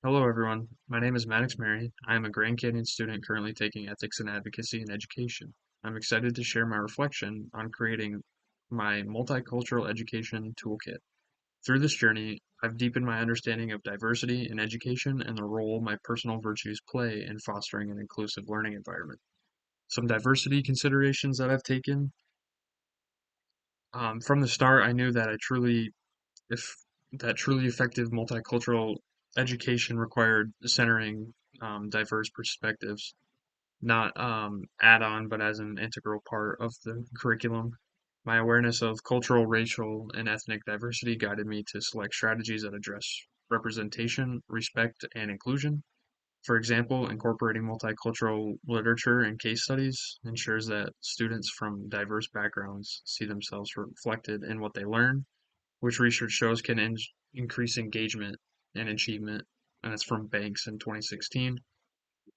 Hello, everyone. My name is Maddox Mary. I am a Grand Canyon student currently taking Ethics and Advocacy in Education. I'm excited to share my reflection on creating my multicultural education toolkit. Through this journey, I've deepened my understanding of diversity in education and the role my personal virtues play in fostering an inclusive learning environment. Some diversity considerations that I've taken. From the start, I knew that if truly effective multicultural education required centering diverse perspectives, not add-on, but as an integral part of the curriculum. My awareness of cultural, racial, and ethnic diversity guided me to select strategies that address representation, respect, and inclusion. For example, incorporating multicultural literature and case studies ensures that students from diverse backgrounds see themselves reflected in what they learn, which research shows can increase engagement and achievement, and that's from Banks in 2016.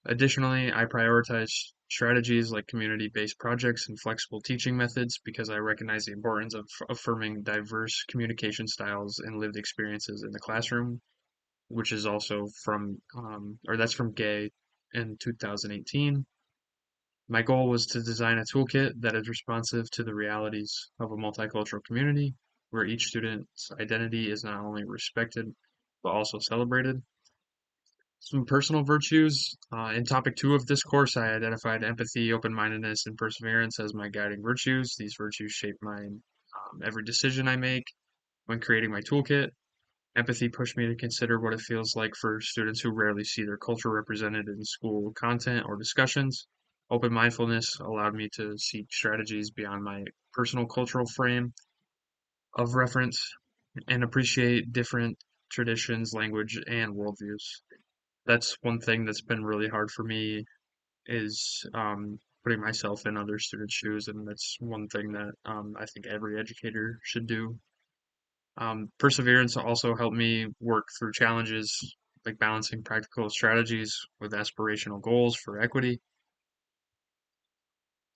Additionally, I prioritize strategies like community-based projects and flexible teaching methods because I recognize the importance of affirming diverse communication styles and lived experiences in the classroom, which is also that's from Gay in 2018. My goal was to design a toolkit that is responsive to the realities of a multicultural community, where each student's identity is not only respected, but also celebrated. Some personal virtues. In topic two of this course, I identified empathy, open-mindedness, and perseverance as my guiding virtues. These virtues shape my every decision I make when creating my toolkit. Empathy pushed me to consider what it feels like for students who rarely see their culture represented in school content or discussions. Open mindfulness allowed me to seek strategies beyond my personal cultural frame of reference and appreciate different traditions, language, and worldviews. That's one thing that's been really hard for me is putting myself in other students' shoes, and that's one thing that I think every educator should do. Perseverance also helped me work through challenges like balancing practical strategies with aspirational goals for equity,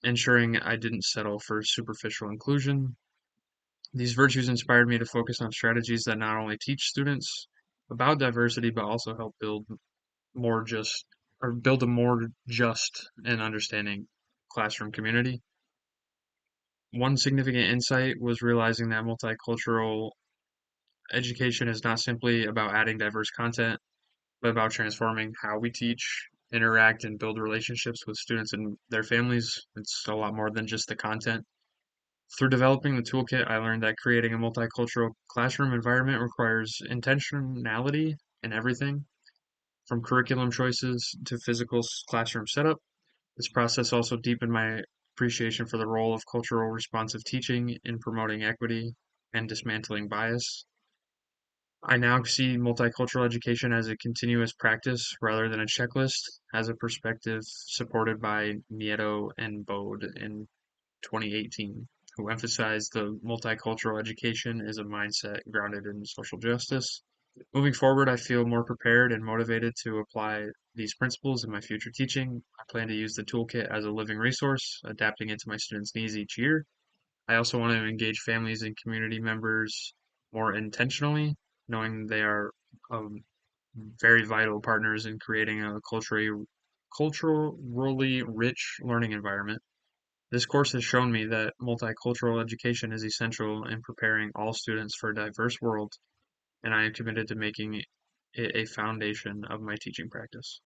ensuring I didn't settle for superficial inclusion. These virtues inspired me to focus on strategies that not only teach students about diversity, but also help more just build a more just and understanding classroom community. One significant insight was realizing that multicultural education is not simply about adding diverse content, but about transforming how we teach, interact, and build relationships with students and their families. It's a lot more than just the content. Through developing the toolkit, I learned that creating a multicultural classroom environment requires intentionality in everything, from curriculum choices to physical classroom setup. This process also deepened my appreciation for the role of cultural responsive teaching in promoting equity and dismantling bias. I now see multicultural education as a continuous practice rather than a checklist, as a perspective supported by Nieto and Bode in 2018, who emphasized the multicultural education is a mindset grounded in social justice. Moving forward, I feel more prepared and motivated to apply these principles in my future teaching. I plan to use the toolkit as a living resource, adapting it to my students' needs each year. I also want to engage families and community members more intentionally, knowing they are um, very vital partners in creating a culturally rich learning environment. This course has shown me that multicultural education is essential in preparing all students for a diverse world, and I am committed to making it a foundation of my teaching practice.